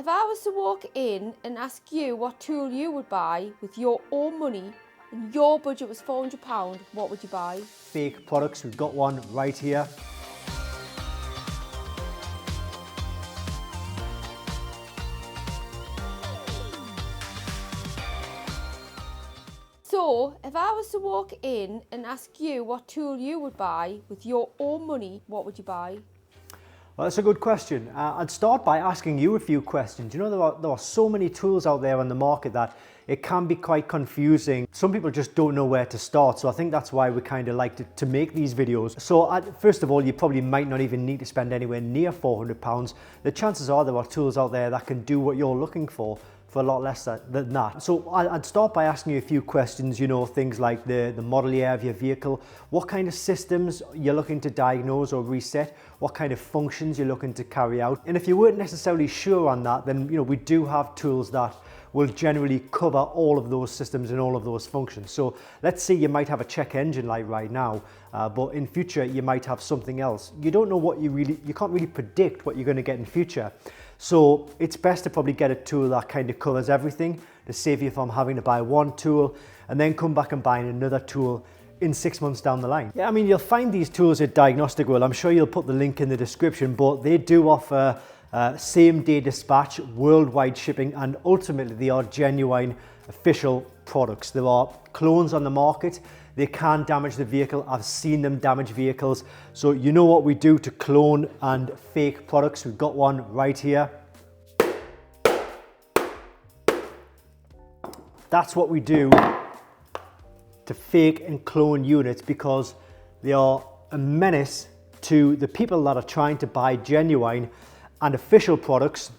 if I was to walk in and ask you what tool you would buy with your own money and your budget was £400, what would you buy? Fake products, we've got one right here. So, if I was to walk in and ask you what tool you would buy with your own money, what would you buy? Well, that's a good question. I'd start by asking you a few questions. You know, there are so many tools out there on the market that it can be quite confusing. Some people just don't know where to start. So I think that's why we kind of like to make these videos. So first of all, you probably might not even need to spend anywhere near £400. The chances are there are tools out there that can do what you're looking for a lot less than that. So I'd start by asking you a few questions, you know, things like the model year of your vehicle, what kind of systems you're looking to diagnose or reset, what kind of functions you're looking to carry out. And if you weren't necessarily sure on that, then, you know, we do have tools that will generally cover all of those systems and all of those functions. So let's say you might have a check engine light right now, but in future you might have something else. You don't know what you can't really predict what you're going to get in future. So it's best to probably get a tool that kind of covers everything to save you from having to buy one tool and then come back and buying another tool in 6 months down the line. Yeah, I mean, you'll find these tools at Diagnostic World. I'm sure you'll put the link in the description, but they do offer same-day dispatch, worldwide shipping, and ultimately they are genuine official products. There are clones on the market. They can damage the vehicle. I've seen them damage vehicles. So you know what we do to clone and fake products. We've got one right here. That's what we do to fake and clone units because they are a menace to the people that are trying to buy genuine and official products,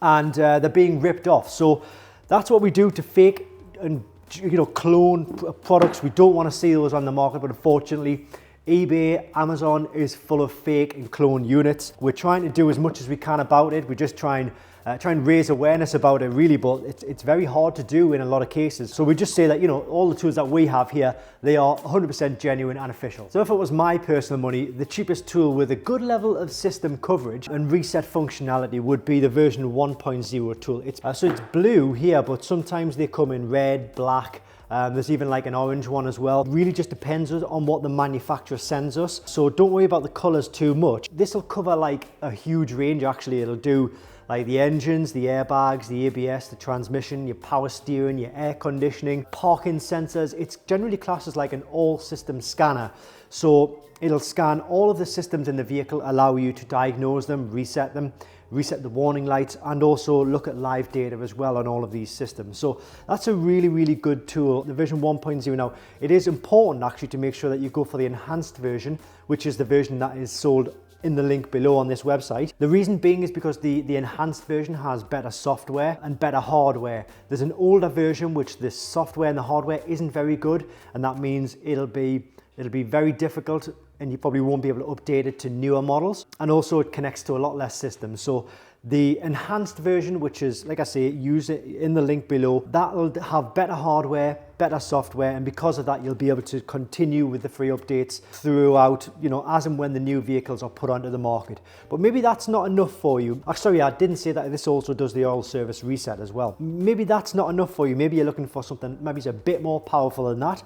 and they're being ripped off. So that's what we do to fake and, you know, clone products. We don't want to see those on the market, but unfortunately eBay, Amazon is full of fake and clone units. We're trying to do as much as we can about it. We just try and raise awareness about it, really, but it's very hard to do in a lot of cases. So we just say that, you know, all the tools that we have here, they are 100% genuine and official. So if it was my personal money, the cheapest tool with a good level of system coverage and reset functionality would be the version 1.0 tool. So it's blue here, but sometimes they come in red, black. There's even like an orange one as well. Really just depends on what the manufacturer sends us. So don't worry about the colors too much. This will cover like a huge range. Actually, it'll do like the engines, the airbags, the ABS, the transmission, your power steering, your air conditioning, parking sensors. It's generally classed as like an all system scanner. So it'll scan all of the systems in the vehicle, allow you to diagnose them, reset the warning lights, and also look at live data as well on all of these systems. So that's a really, really good tool. The version 1.0 now, it is important actually to make sure that you go for the enhanced version, which is the version that is sold in the link below on this website. The reason being is because the enhanced version has better software and better hardware. There's an older version which the software and the hardware isn't very good, and that means it'll be very difficult and you probably won't be able to update it to newer models. And also it connects to a lot less systems. So the enhanced version, which is, like I say, use it in the link below, that'll have better hardware, better software, and because of that, you'll be able to continue with the free updates throughout, you know, as and when the new vehicles are put onto the market. But maybe that's not enough for you. Sorry, I didn't say that this also does the oil service reset as well. Maybe that's not enough for you. Maybe you're looking for something maybe it's a bit more powerful than that.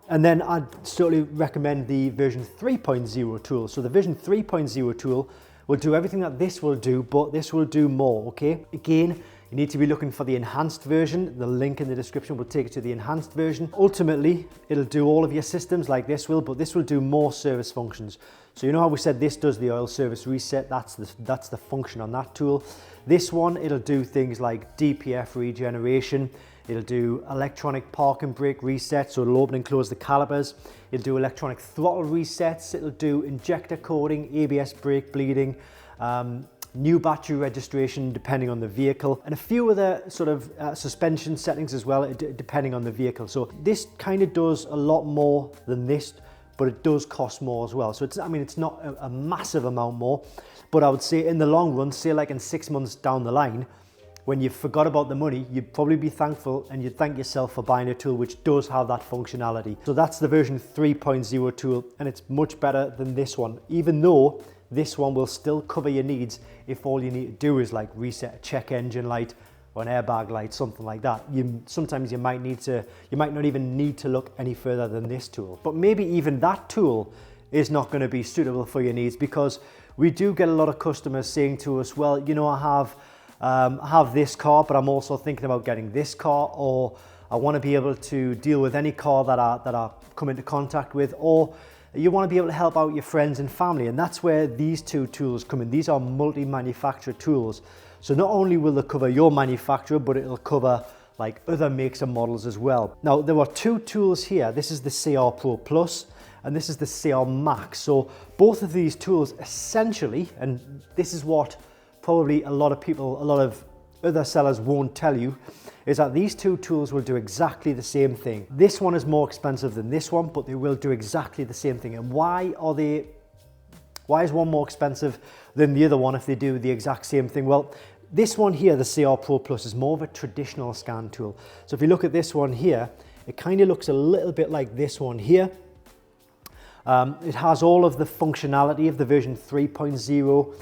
And then I'd certainly recommend the version 3.0 tool. So the version 3.0 tool will do everything that this will do, but this will do more, okay? Again, you need to be looking for the enhanced version. The link in the description will take you to the enhanced version. Ultimately, it'll do all of your systems like this will, but this will do more service functions. So you know how we said this does the oil service reset? That's the function on that tool. This one, it'll do things like DPF regeneration. It'll do electronic park and brake reset, so it'll open and close the calipers. It'll do electronic throttle resets. It'll do injector coding, ABS brake bleeding, new battery registration depending on the vehicle, and a few other sort of suspension settings as well, depending on the vehicle. So this kind of does a lot more than this, but it does cost more as well. So it's not a massive amount more, but I would say in the long run, say like in 6 months down the line, when you forgot about the money, you'd probably be thankful and you'd thank yourself for buying a tool which does have that functionality. So that's the version 3.0 tool, and it's much better than this one, even though this one will still cover your needs if all you need to do is like reset a check engine light or an airbag light, something like that. Sometimes you might not even need to look any further than this tool. But maybe even that tool is not going to be suitable for your needs, because we do get a lot of customers saying to us, well, you know, I have this car, but I'm also thinking about getting this car, or I want to be able to deal with any car that I come into contact with, or you want to be able to help out your friends and family. And that's where these two tools come in. These are multi-manufacturer tools. So not only will they cover your manufacturer, but it'll cover like other makes and models as well. Now, there are two tools here. This is the CR Pro Plus and this is the CR Max. So both of these tools essentially, and this is what probably a lot of other sellers won't tell you, is that these two tools will do exactly the same thing. This one is more expensive than this one, but they will do exactly the same thing. And why is one more expensive than the other one if they do the exact same thing? Well, this one here, the CR Pro Plus, is more of a traditional scan tool. So if you look at this one here, it kind of looks a little bit like this one here. It has all of the functionality of the version 3.0,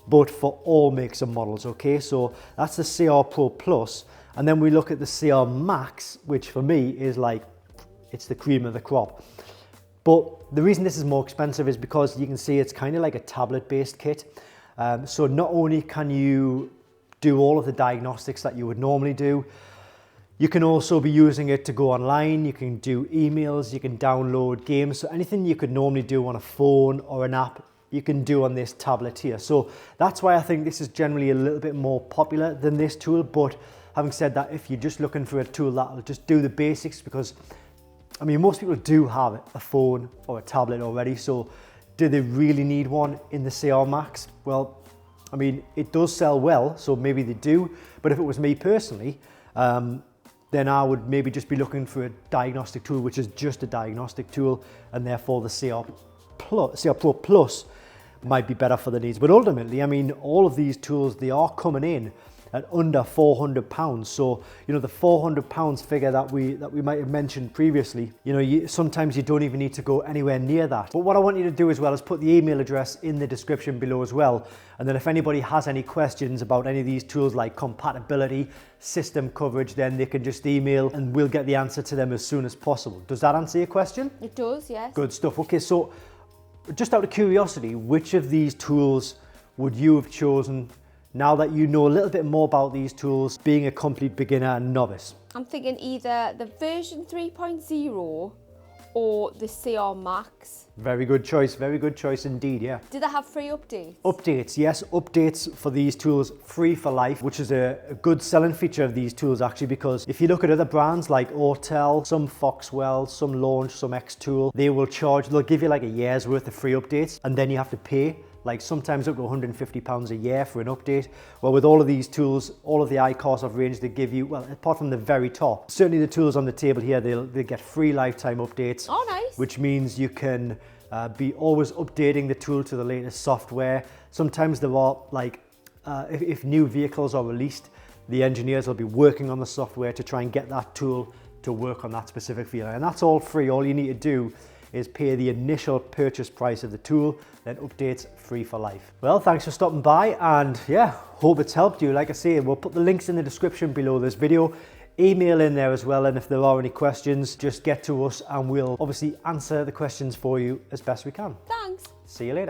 but for all makes and models, okay? So that's the CR Pro Plus. And then we look at the CR Max, which for me is like, it's the cream of the crop. But the reason this is more expensive is because you can see it's kind of like a tablet-based kit. So not only can you do all of the diagnostics that you would normally do, you can also be using it to go online, you can do emails, you can download games. So anything you could normally do on a phone or an app, you can do on this tablet here. So that's why I think this is generally a little bit more popular than this tool. But having said that, if you're just looking for a tool that'll just do the basics, because I mean, most people do have a phone or a tablet already, so do they really need one in the CR Max? Well, I mean, it does sell well, so maybe they do, but if it was me personally, then I would maybe just be looking for a diagnostic tool, which is just a diagnostic tool, and therefore the CR Pro Plus might be better for the needs. But ultimately, I mean, all of these tools, they are coming in at under £400. So, you know, the £400 figure that we might have mentioned previously, you know, sometimes you don't even need to go anywhere near that. But what I want you to do as well is put the email address in the description below as well. And then if anybody has any questions about any of these tools like compatibility, system coverage, then they can just email and we'll get the answer to them as soon as possible. Does that answer your question? It does, yes. Good stuff. Okay, so just out of curiosity, which of these tools would you have chosen now that you know a little bit more about these tools, being a complete beginner and novice? I'm thinking either the version 3.0 or the CR Max. Very good choice indeed, yeah. Do they have free updates? Updates, yes, updates for these tools, free for life, which is a good selling feature of these tools actually, because if you look at other brands like Autel, some Foxwell, some Launch, some Xtool, they'll give you like a year's worth of free updates, and then you have to pay like sometimes up to £150 a year for an update. Well, with all of these tools, all of the iCarSoft range, they give you, well, apart from the very top, certainly the tools on the table here, they get free lifetime updates. Oh, nice. Which means you can be always updating the tool to the latest software. Sometimes there are like, if new vehicles are released, the engineers will be working on the software to try and get that tool to work on that specific vehicle. And that's all free. All you need to do is pay the initial purchase price of the tool, then updates free for life. Well, thanks for stopping by, and yeah, hope it's helped you. Like I say, we'll put the links in the description below this video. Email in there as well, and if there are any questions, just get to us and we'll obviously answer the questions for you as best we can. Thanks. See you later.